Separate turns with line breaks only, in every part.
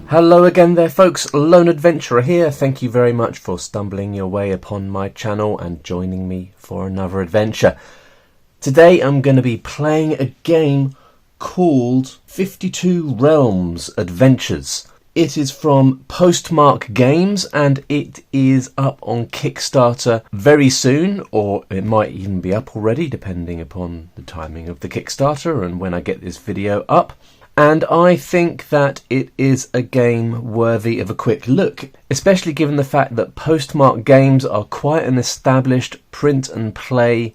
Hello again there folks, Lone Adventurer here. Thank you very much for stumbling your way upon my channel and joining me for another adventure. Today I'm going to be playing a game called 52 Realms Adventures. It is from Postmark Games and it is up on Kickstarter very soon, or it might even be up already depending upon the timing of the Kickstarter and when I get this video up. And I think that it is a game worthy of a quick look, especially given the fact that Postmark Games are quite an established print and play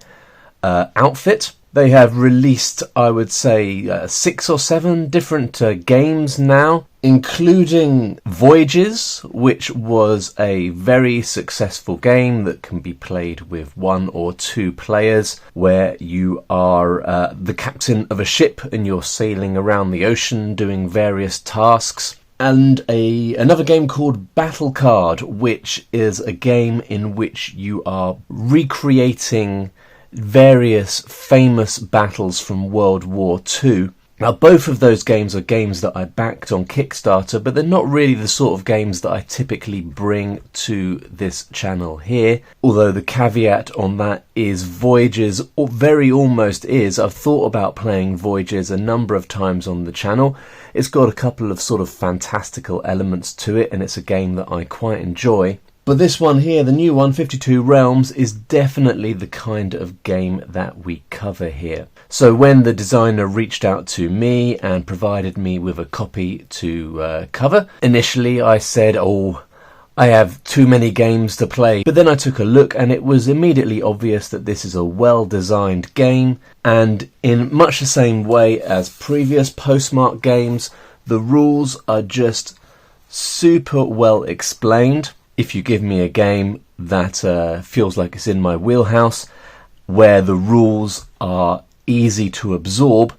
outfit. They have released, I would say, 6 or 7 different games now, including Voyages, which was a very successful game that can be played with 1 or 2 players, where you are the captain of a ship and you're sailing around the ocean doing various tasks. And another game called Battle Card, which is a game in which you are recreating various famous battles from World War II. Now, both of those games are games that I backed on Kickstarter, but they're not really the sort of games that I typically bring to this channel here. Although the caveat on that is Voyages, or very almost is. I've thought about playing Voyages a number of times on the channel. It's got a couple of sort of fantastical elements to it, and it's a game that I quite enjoy. But this one here, the new one, 52 Realms, is definitely the kind of game that we cover here. So when the designer reached out to me and provided me with a copy to cover, initially I said, I have too many games to play. But then I took a look and it was immediately obvious that this is a well-designed game. And in much the same way as previous Postmark games, the rules are just super well explained. If you give me a game that feels like it's in my wheelhouse, where the rules are easy to absorb,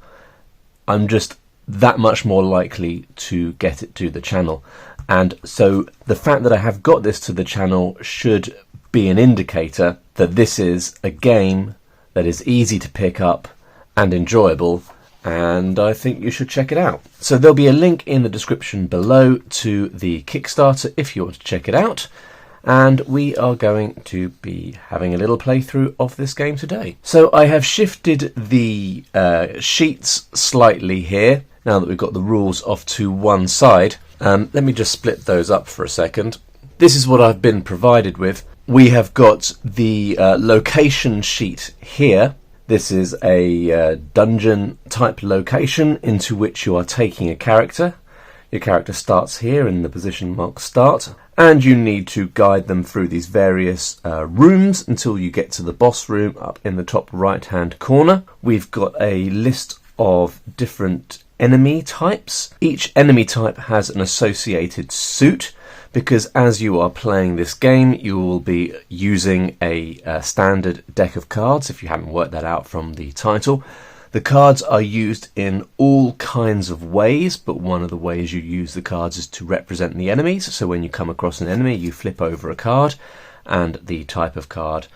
I'm just that much more likely to get it to the channel. And so the fact that I have got this to the channel should be an indicator that this is a game that is easy to pick up and enjoyable, and I think you should check it out. So there'll be a link in the description below to the Kickstarter if you want to check it out. And we are going to be having a little playthrough of this game today. So I have shifted the sheets slightly here, now that we've got the rules off to one side. Let me just split those up for a second. This is what I've been provided with. We have got the location sheet here. This is a dungeon type location into which you are taking a character. Your character starts here in the position marked start, and you need to guide them through these various rooms until you get to the boss room up in the top right hand corner. We've got a list of different enemy types. Each enemy type has an associated suit, because as you are playing this game you will be using a standard deck of cards, if you haven't worked that out from the title. The cards are used in all kinds of ways, but one of the ways you use the cards is to represent the enemies. So when you come across an enemy, you flip over a card, and the type of card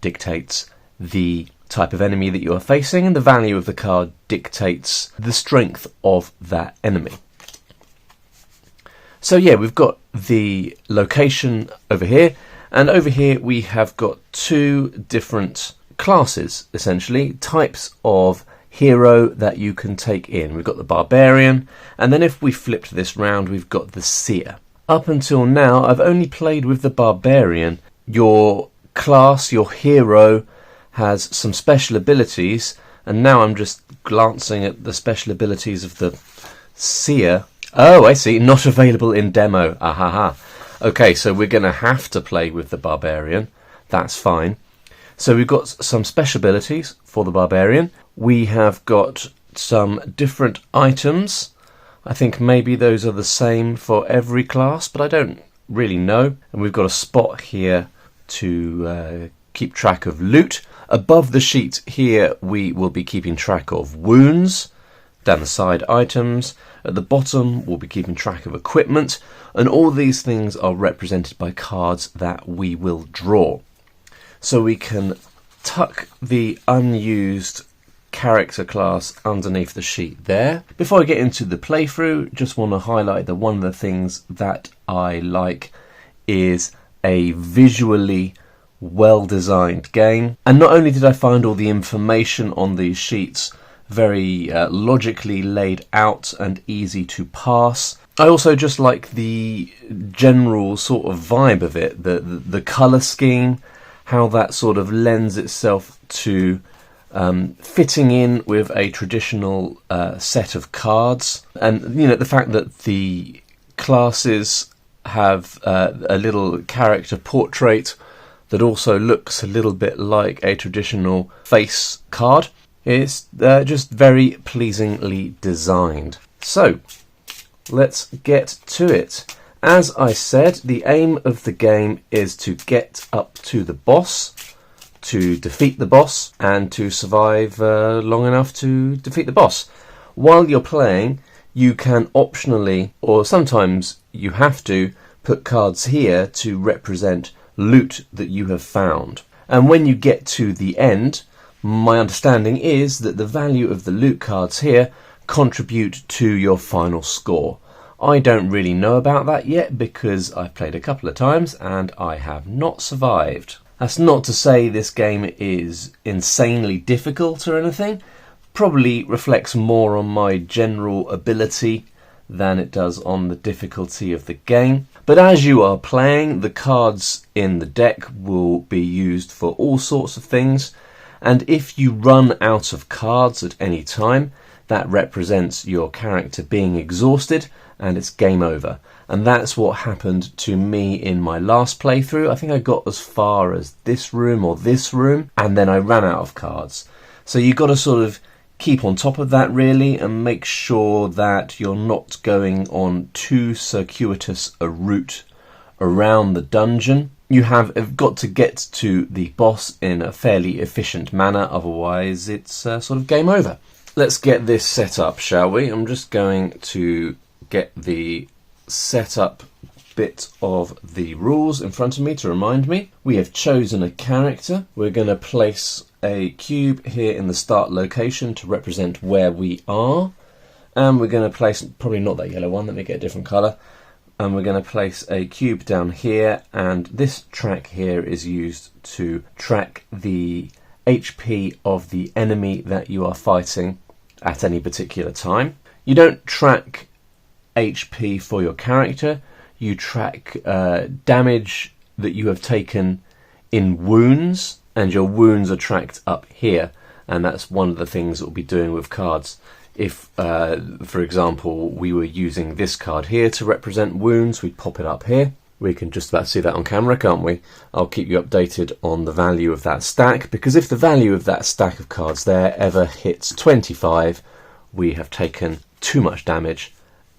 dictates the type of enemy that you are facing, and the value of the card dictates the strength of that enemy. So yeah, we've got the location over here, and over here we have got 2 different classes, essentially, types of hero that you can take in. We've got the barbarian, and then if we flipped this round, we've got the seer. Up until now, I've only played with the barbarian. Your class, your hero, has some special abilities, and now I'm just glancing at the special abilities of the seer. Oh, I see, not available in demo. Ahaha. Okay, so we're going to have to play with the barbarian. That's fine. So we've got some special abilities for the barbarian. We have got some different items. I think maybe those are the same for every class, but I don't really know. And we've got a spot here to keep track of loot. Above the sheet here we will be keeping track of wounds. Down the side, items. At the bottom we'll be keeping track of equipment, and all these things are represented by cards that we will draw. So we can tuck the unused character class underneath the sheet there. Before I get into the playthrough, just want to highlight that one of the things that I like is a visually well-designed game. And not only did I find all the information on these sheets very logically laid out and easy to pass, I also just like the general sort of vibe of it, the colour scheme, how that sort of lends itself to fitting in with a traditional set of cards. And, you know, the fact that the classes have a little character portrait that also looks a little bit like a traditional face card. It's just very pleasingly designed. So, let's get to it. As I said, the aim of the game is to get up to the boss, to defeat the boss, and to survive long enough to defeat the boss. While you're playing, you can optionally, or sometimes you have to, put cards here to represent loot that you have found. And when you get to the end, my understanding is that the value of the loot cards here contribute to your final score. I don't really know about that yet because I've played a couple of times and I have not survived. That's not to say this game is insanely difficult or anything. Probably reflects more on my general ability than it does on the difficulty of the game. But as you are playing, the cards in the deck will be used for all sorts of things. And if you run out of cards at any time, that represents your character being exhausted and it's game over. And that's what happened to me in my last playthrough. I think I got as far as this room or this room, and then I ran out of cards. So you've got to sort of keep on top of that really and make sure that you're not going on too circuitous a route around the dungeon. You have got to get to the boss in a fairly efficient manner, otherwise it's sort of game over. Let's get this set up, shall we? I'm just going to get the setup bit of the rules in front of me to remind me. We have chosen a character. We're going to place a cube here in the start location to represent where we are. And we're going to place, probably not that yellow one, let me get a different colour. And we're going to place a cube down here, and this track here is used to track the HP of the enemy that you are fighting at any particular time. You don't track HP for your character, you track damage that you have taken in wounds, and your wounds are tracked up here, and that's one of the things that we'll be doing with cards. If, for example, we were using this card here to represent wounds, we'd pop it up here. We can just about see that on camera, can't we? I'll keep you updated on the value of that stack, because if the value of that stack of cards there ever hits 25, we have taken too much damage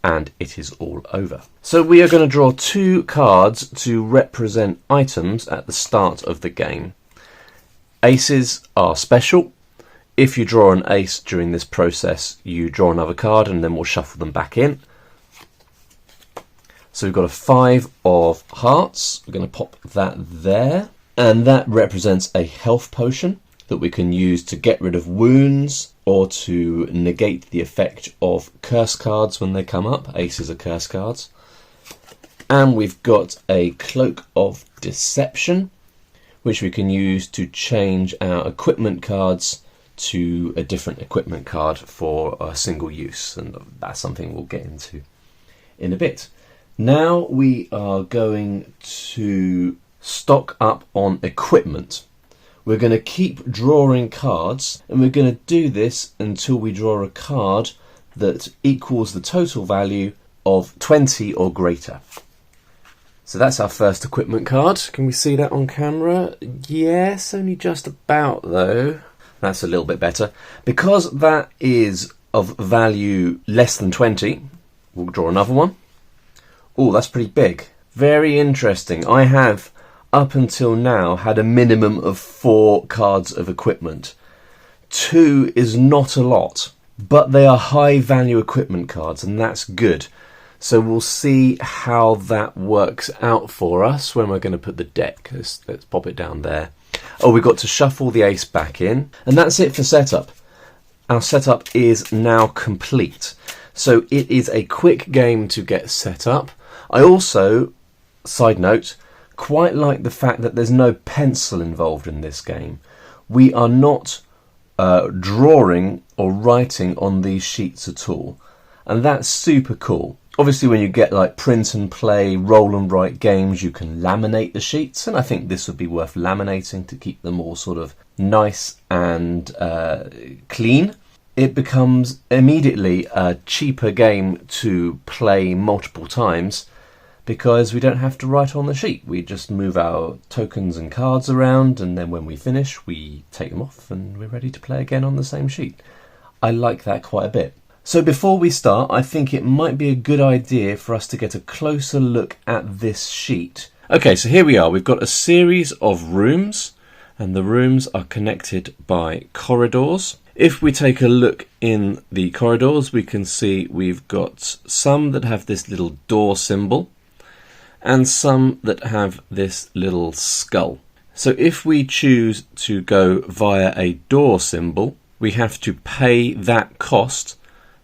and it is all over. So we are going to draw 2 cards to represent items at the start of the game. Aces are special. If you draw an ace during this process, you draw another card and then we'll shuffle them back in. So we've got a 5 of hearts. We're going to pop that there. And that represents a health potion that we can use to get rid of wounds or to negate the effect of curse cards when they come up. Aces are curse cards. And we've got a cloak of deception, which we can use to change our equipment cards to a different equipment card for a single use, and that's something we'll get into in a bit. Now we are going to stock up on equipment. We're going to keep drawing cards, and we're going to do this until we draw a card that equals the total value of 20 or greater. So that's our first equipment card. Can we see that on camera? Yes, only just about though. That's a little bit better. Because that is of value less than 20, we'll draw another one. Oh, that's pretty big. Very interesting. I have, up until now, had a minimum of 4 cards of equipment. 2 is not a lot, but they are high value equipment cards, and that's good. So we'll see how that works out for us when we're going to put the deck. Let's pop it down there. Oh, we've got to shuffle the ace back in, and that's it for setup. our setup is now complete. So it is a quick game to get set up. I also, side note, quite like the fact that there's no pencil involved in this game. We are not drawing or writing on these sheets at all, and that's super cool. Obviously when you get like print and play, roll and write games, you can laminate the sheets, and I think this would be worth laminating to keep them all sort of nice and clean. It becomes immediately a cheaper game to play multiple times because we don't have to write on the sheet. We just move our tokens and cards around, and then when we finish we take them off and we're ready to play again on the same sheet. I like that quite a bit. So before we start, I think it might be a good idea for us to get a closer look at this sheet. Okay, so here we are. We've got a series of rooms, and the rooms are connected by corridors. If we take a look in the corridors, we can see we've got some that have this little door symbol and some that have this little skull. So if we choose to go via a door symbol, we have to pay that cost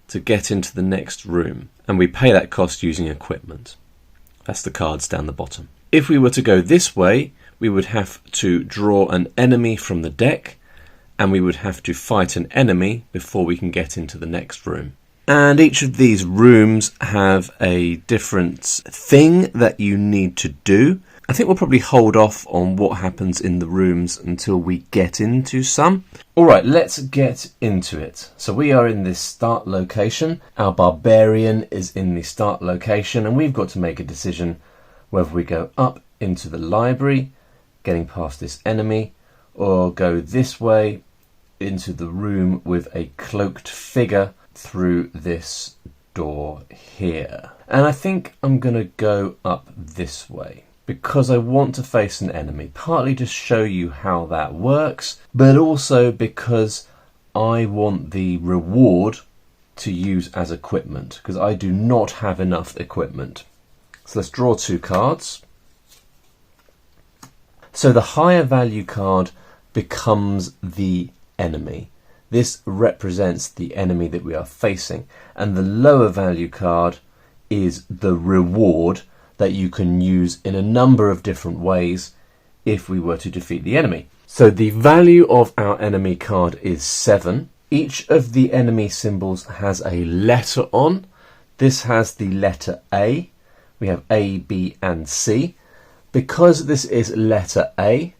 to get into the next room, and we pay that cost using equipment. That's the cards down the bottom. If we were to go this way, we would have to draw an enemy from the deck, and we would have to fight an enemy before we can get into the next room. And each of these rooms have a different thing that you need to do. I think we'll probably hold off on what happens in the rooms until we get into some. Alright, let's get into it. So we are in this start location. Our barbarian is in the start location, and we've got to make a decision whether we go up into the library, getting past this enemy, or go this way into the room with a cloaked figure through this door here. And I think I'm going to go up this way because I want to face an enemy, partly to show you how that works, but also because I want the reward to use as equipment, because I do not have enough equipment. So let's draw 2 cards. So the higher value card becomes the enemy. This represents the enemy that we are facing, and the lower value card is the reward that you can use in a number of different ways if we were to defeat the enemy. So the value of our enemy card is 7. Each of the enemy symbols has a letter on. This has the letter A. We have A, B and C. Because this is letter A,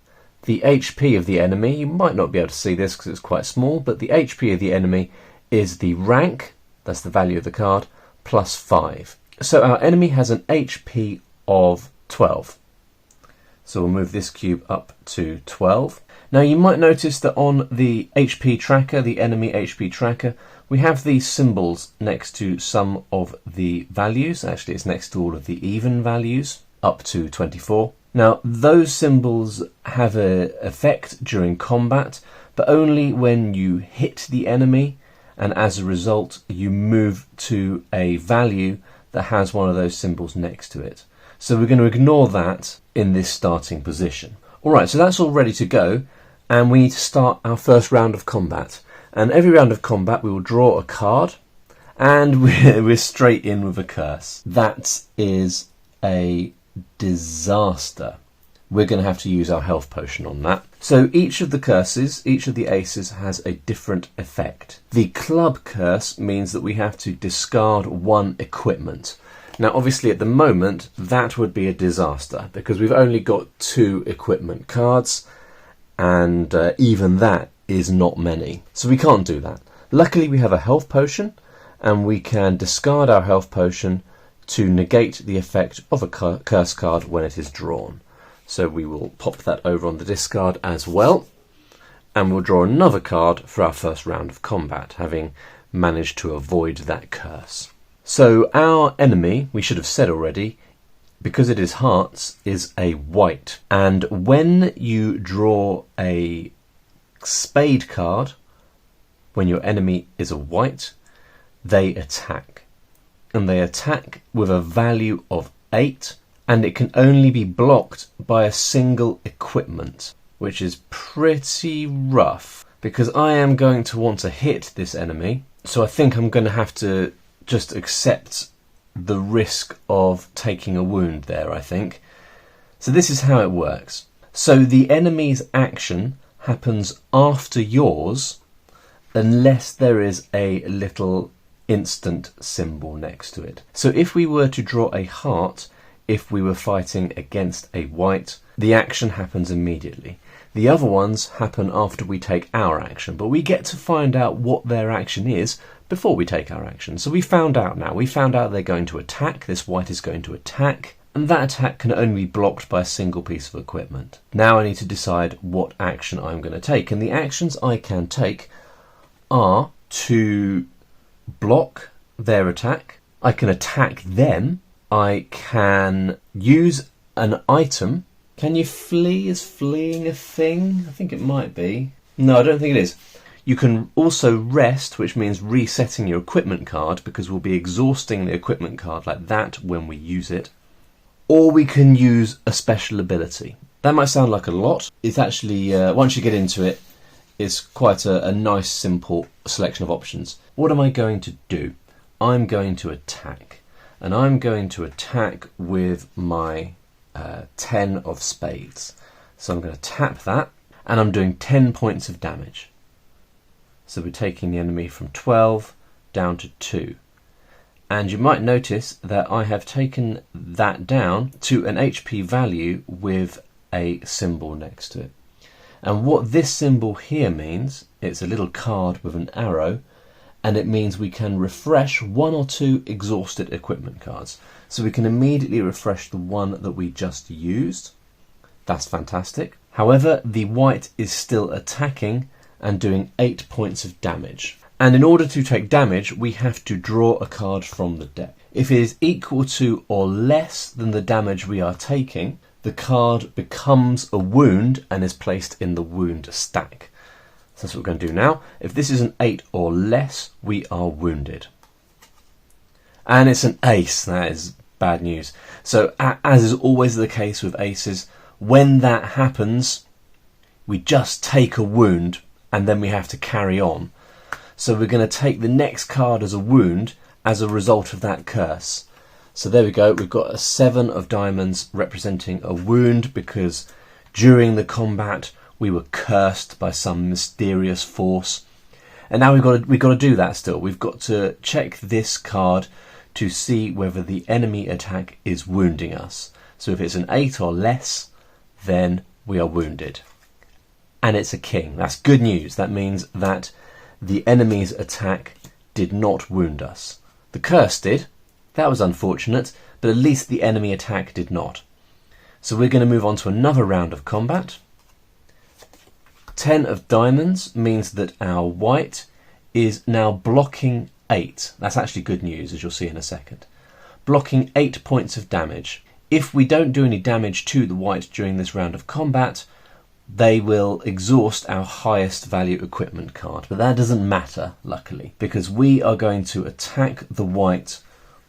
the HP of the enemy, you might not be able to see this because it's quite small, but the HP of the enemy is the rank, that's the value of the card, plus 5. So our enemy has an HP of 12. So we'll move this cube up to 12. Now you might notice that on the HP tracker, the enemy HP tracker, we have these symbols next to some of the values. Actually, it's next to all of the even values, up to 24. Now, those symbols have an effect during combat, but only when you hit the enemy, and as a result, you move to a value that has one of those symbols next to it. So we're going to ignore that in this starting position. Alright, so that's all ready to go, and we need to start our first round of combat. And every round of combat we will draw a card, and we're straight in with a curse. That is a disaster. We're going to have to use our health potion on that. So each of the curses, each of the aces has a different effect. The club curse means that we have to discard 1 equipment. Now obviously at the moment that would be a disaster because we've only got 2 equipment cards, and even that is not many. So we can't do that. Luckily we have a health potion, and we can discard our health potion to negate the effect of a curse card when it is drawn. So we will pop that over on the discard as well, and we'll draw another card for our first round of combat, having managed to avoid that curse. So our enemy, we should have said already, because it is hearts, is a white. And when you draw a spade card, when your enemy is a white, they attack. And they attack with a value of 8, and it can only be blocked by a single equipment, which is pretty rough. because I am going to want to hit this enemy. So I think I'm going to have to just accept the risk of taking a wound there, I think. So this is how it works. So the enemy's action happens after yours unless there is a little instant symbol next to it. So if we were to draw a heart, if we were fighting against a white, the action happens immediately. The other ones happen after we take our action, but we get to find out what their action is before we take our action. So we found out now. We found out they're going to attack. This white is going to attack, and that attack can only be blocked by a single piece of equipment. Now I need to decide what action I'm going to take, and the actions I can take are to block their attack. I can attack them. I can use an item. Can you flee? Is fleeing a thing? I think it might be. No, I don't think it is. You can also rest, which means resetting your equipment card, because we'll be exhausting the equipment card like that when we use it. Or we can use a special ability. That might sound like a lot. It's actually, once you get into it, it's quite a nice, simple selection of options. What am I going to do? I'm going to attack. And I'm going to attack with my 10 of spades. So I'm going to tap that, and I'm doing 10 points of damage. So we're taking the enemy from 12 down to 2. And you might notice that I have taken that down to an HP value with a symbol next to it. And what this symbol here means, it's a little card with an arrow, and it means we can refresh 1 or 2 exhausted equipment cards. So we can immediately refresh the one that we just used. That's fantastic. However, the white is still attacking and doing 8 points of damage. And in order to take damage, we have to draw a card from the deck. If it is equal to or less than the damage we are taking, the card becomes a wound and is placed in the wound stack. So that's what we're going to do now. If this is an 8 or less, we are wounded. And it's an ace. That is bad news. So as is always the case with aces, when that happens, we just take a wound and then we have to carry on. So we're going to take the next card as a wound as a result of that curse. So there we go. We've got a 7 of diamonds representing a wound because during the combat we were cursed by some mysterious force. And now we've got to do that still. We've got to check this card to see whether the enemy attack is wounding us. So if it's an 8 or less, then we are wounded. And it's a king. That's good news. That means that the enemy's attack did not wound us. The curse did. That was unfortunate, but at least the enemy attack did not. So we're going to move on to another round of combat. 10 of diamonds means that our white is now blocking 8. That's actually good news, as you'll see in a second. Blocking 8 points of damage. If we don't do any damage to the white during this round of combat, they will exhaust our highest value equipment card. But that doesn't matter, luckily, because we are going to attack the white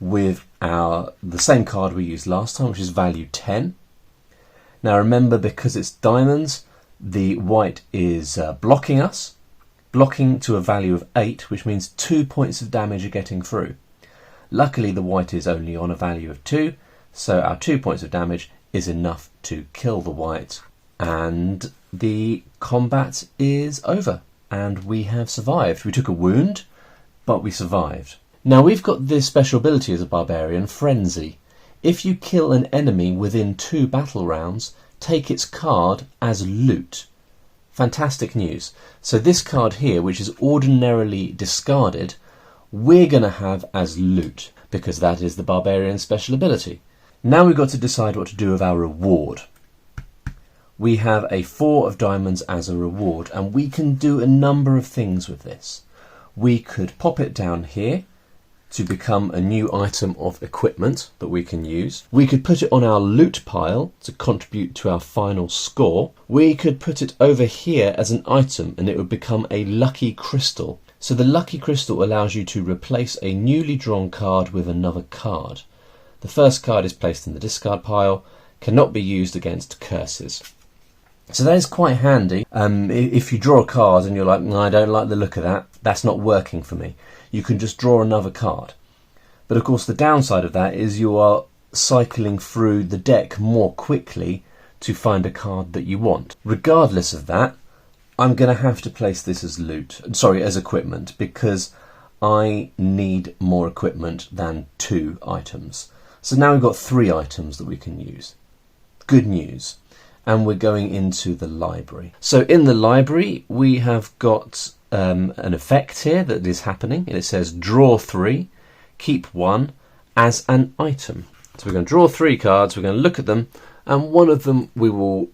with the same card we used last time, which is value 10. Now remember, because it's diamonds, the white is blocking us, blocking to a value of 8, which means 2 points of damage are getting through. Luckily, the white is only on a value of 2, so our 2 points of damage is enough to kill the white. And the combat is over, and we have survived. We took a wound, but we survived. Now we've got this special ability as a barbarian, Frenzy. If you kill an enemy within 2 battle rounds, take its card as loot. Fantastic news. So this card here, which is ordinarily discarded, we're going to have as loot, because that is the barbarian's special ability. Now we've got to decide what to do with our reward. We have a 4 of diamonds as a reward, and we can do a number of things with this. We could pop it down here to become a new item of equipment that we can use. We could put it on our loot pile to contribute to our final score. We could put it over here as an item and it would become a lucky crystal. So the lucky crystal allows you to replace a newly drawn card with another card. The first card is placed in the discard pile, cannot be used against curses. So that is quite handy. If you draw a card and you're like, no, I don't like the look of that, that's not working for me, you can just draw another card. But of course the downside of that is you are cycling through the deck more quickly to find a card that you want. Regardless of that, I'm going to have to place this as as equipment, because I need more equipment than 2 items. So now we've got 3 items that we can use. Good news. And we're going into the library. So in the library we have got an effect here that is happening, and it says draw 3, keep 1 as an item. So we're going to draw 3 cards, we're going to look at them, and one of them we will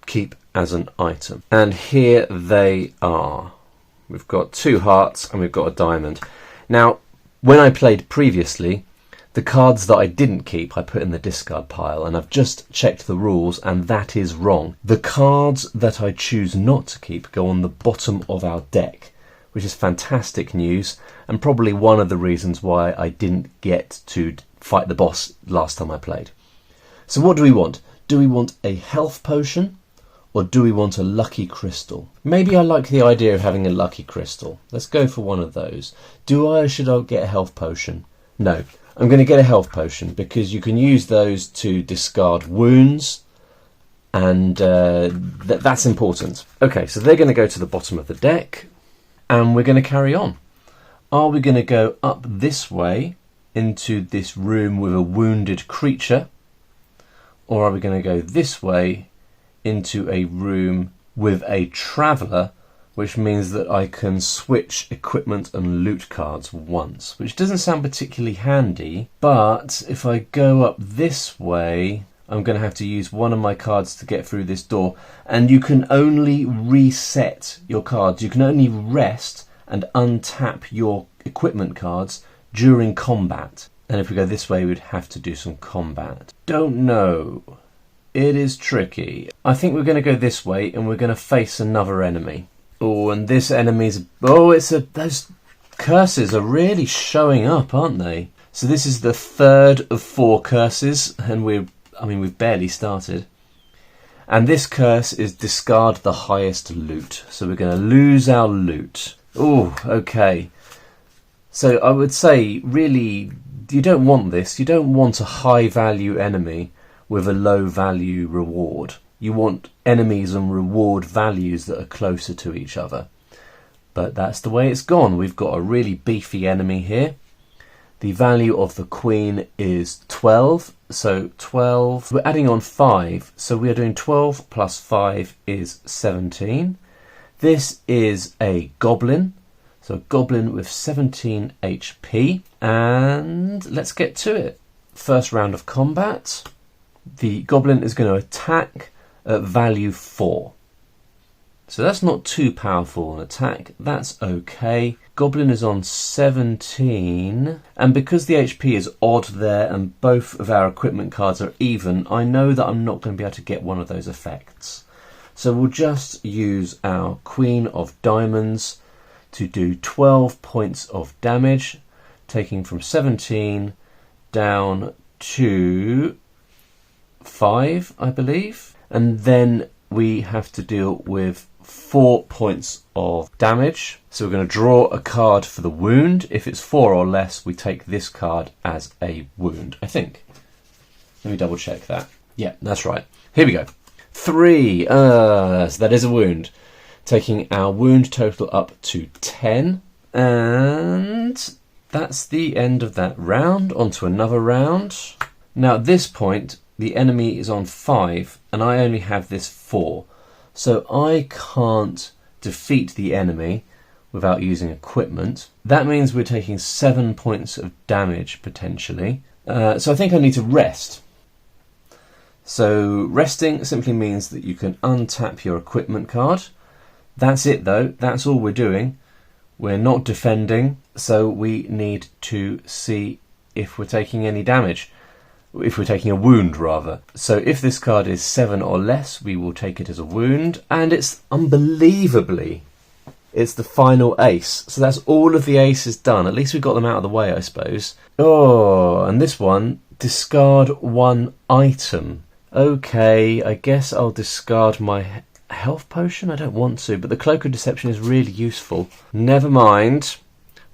keep as an item. And here they are. We've got 2 hearts and we've got a diamond. Now, when I played previously, the cards that I didn't keep I put in the discard pile, and I've just checked the rules and that is wrong. The cards that I choose not to keep go on the bottom of our deck, which is fantastic news, and probably one of the reasons why I didn't get to fight the boss last time I played. So what do we want? Do we want a health potion, or do we want a lucky crystal? Maybe I like the idea of having a lucky crystal. Let's go for one of those. Should I get a health potion? No. I'm going to get a health potion because you can use those to discard wounds, and that's important. Okay, so they're going to go to the bottom of the deck, and we're going to carry on. Are we going to go up this way into this room with a wounded creature, or are we going to go this way into a room with a traveller, which means that I can switch equipment and loot cards once, which doesn't sound particularly handy, but if I go up this way, I'm going to have to use one of my cards to get through this door, and you can only reset your cards. You can only rest and untap your equipment cards during combat. And if we go this way, we'd have to do some combat. Don't know. It is tricky. I think we're going to go this way, and we're going to face another enemy. Oh, and this enemy's... Oh, those curses are really showing up, aren't they? So this is the 3rd of 4 curses, and we've barely started. And this curse is discard the highest loot. So we're going to lose our loot. Oh, okay. So I would say, really, you don't want this. You don't want a high-value enemy with a low-value reward. You want enemies and reward values that are closer to each other. But that's the way it's gone. We've got a really beefy enemy here. The value of the queen is 12. So 12, we're adding on 5. So we are doing 12 plus 5 is 17. This is a goblin. So a goblin with 17 HP. And let's get to it. First round of combat. The goblin is going to attack at value 4. So that's not too powerful an attack, that's okay. Goblin is on 17, and because the HP is odd there and both of our equipment cards are even, I know that I'm not going to be able to get one of those effects. So we'll just use our Queen of Diamonds to do 12 points of damage, taking from 17 down to 5, I believe. And then we have to deal with 4 points of damage. So we're going to draw a card for the wound. If it's 4 or less, we take this card as a wound, I think. Let me double check that. Yeah, that's right. Here we go. 3. So that is a wound. Taking our wound total up to 10. And that's the end of that round. On to another round. Now at this point, the enemy is on 5 and I only have this 4. So I can't defeat the enemy without using equipment. That means we're taking 7 points of damage potentially. So I think I need to rest. So resting simply means that you can untap your equipment card. That's it though, that's all we're doing. We're not defending, so we need to see if we're taking any damage. If we're taking a wound rather. So if this card is 7 or less, we will take it as a wound. And it's unbelievably, it's the final ace. So that's all of the aces done. At least we got them out of the way, I suppose. Oh, and this one, discard 1 item. Okay, I guess I'll discard my a health potion? I don't want to, but the Cloak of Deception is really useful. Never mind.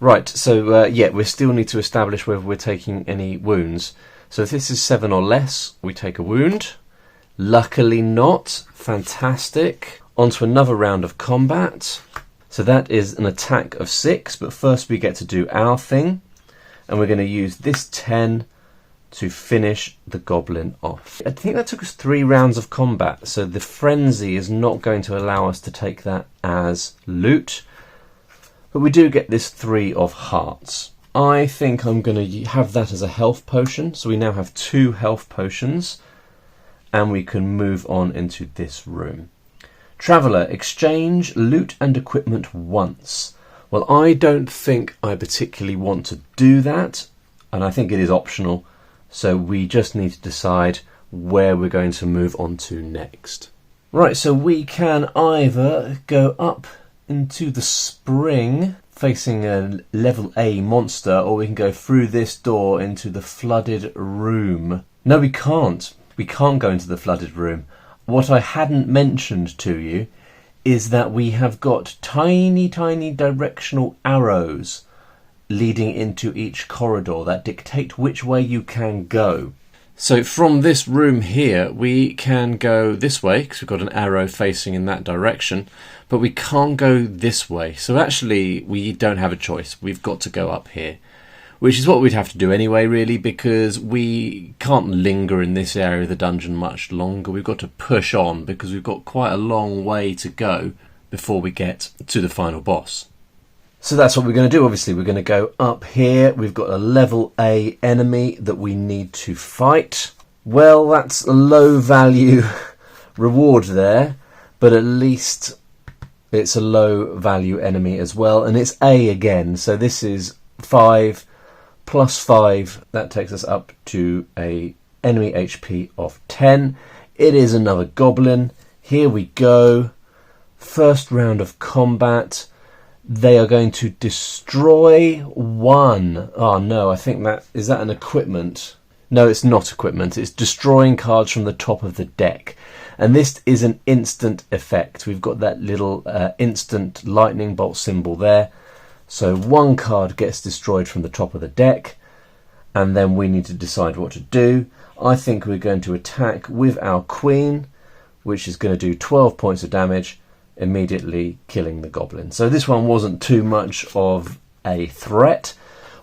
Right, so yeah, we still need to establish whether we're taking any wounds. So if this is 7 or less, we take a wound. Luckily not. Fantastic. On to another round of combat. So that is an attack of 6, but first we get to do our thing. And we're going to use this 10 to finish the goblin off. I think that took us 3 rounds of combat, so the frenzy is not going to allow us to take that as loot. But we do get this 3 of hearts. I think I'm going to have that as a health potion. So we now have 2 health potions. And we can move on into this room. Traveller, exchange loot and equipment once. Well, I don't think I particularly want to do that. And I think it is optional. So we just need to decide where we're going to move on to next. Right, so we can either go up into the spring facing a level A monster, or we can go through this door into the flooded room. No, we can't. We can't go into the flooded room. What I hadn't mentioned to you is that we have got tiny, tiny directional arrows leading into each corridor that dictate which way you can go. So from this room here, we can go this way because we've got an arrow facing in that direction, but we can't go this way. So actually, we don't have a choice. We've got to go up here, which is what we'd have to do anyway, really, because we can't linger in this area of the dungeon much longer. We've got to push on because we've got quite a long way to go before we get to the final boss. So that's what we're going to do. Obviously, we're going to go up here. We've got a level A enemy that we need to fight. Well, that's a low value reward there, but at least it's a low value enemy as well. And it's A again. So this is 5 plus 5. That takes us up to a enemy HP of 10. It is another goblin. Here we go. First round of combat. They are going to destroy 1. Oh no, I think that... Is that an equipment? No, it's not equipment. It's destroying cards from the top of the deck. And this is an instant effect. We've got that little instant lightning bolt symbol there. So 1 card gets destroyed from the top of the deck. And then we need to decide what to do. I think we're going to attack with our queen, which is going to do 12 points of damage, immediately killing the goblin. So this one wasn't too much of a threat.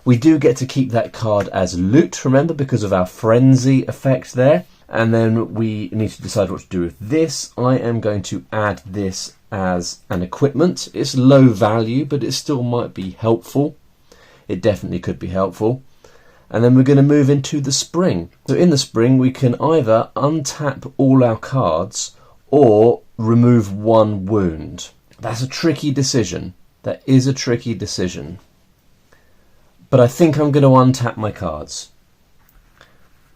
We do get to keep that card as loot, remember, because of our frenzy effect there. And then we need to decide what to do with this. I am going to add this as an equipment. It's low value, but it still might be helpful. It definitely could be helpful. And then we're going to move into the spring. So in the spring, we can either untap all our cards or remove 1 wound. That's a tricky decision. That is a tricky decision. But I think I'm going to untap my cards.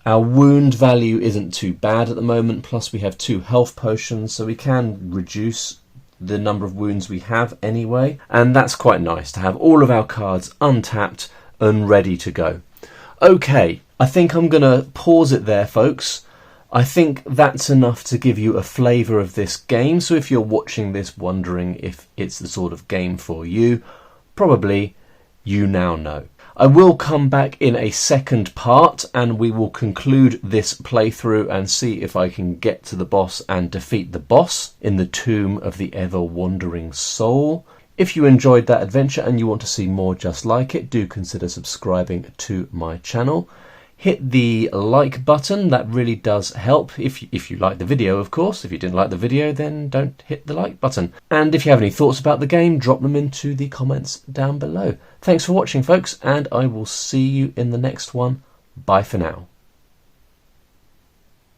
Our wound value isn't too bad at the moment, plus we have 2 health potions, so we can reduce the number of wounds we have anyway. And that's quite nice to have all of our cards untapped and ready to go. Okay, I think I'm going to pause it there, folks. I think that's enough to give you a flavour of this game. So if you're watching this wondering if it's the sort of game for you, probably you now know. I will come back in a second part and we will conclude this playthrough and see if I can get to the boss and defeat the boss in the Tomb of the Ever-Wandering Soul. If you enjoyed that adventure and you want to see more just like it, do consider subscribing to my channel. Hit the like button, that really does help, if you like the video, of course. If you didn't like the video, then don't hit the like button. And if you have any thoughts about the game, drop them into the comments down below. Thanks for watching, folks, and I will see you in the next one. Bye for now.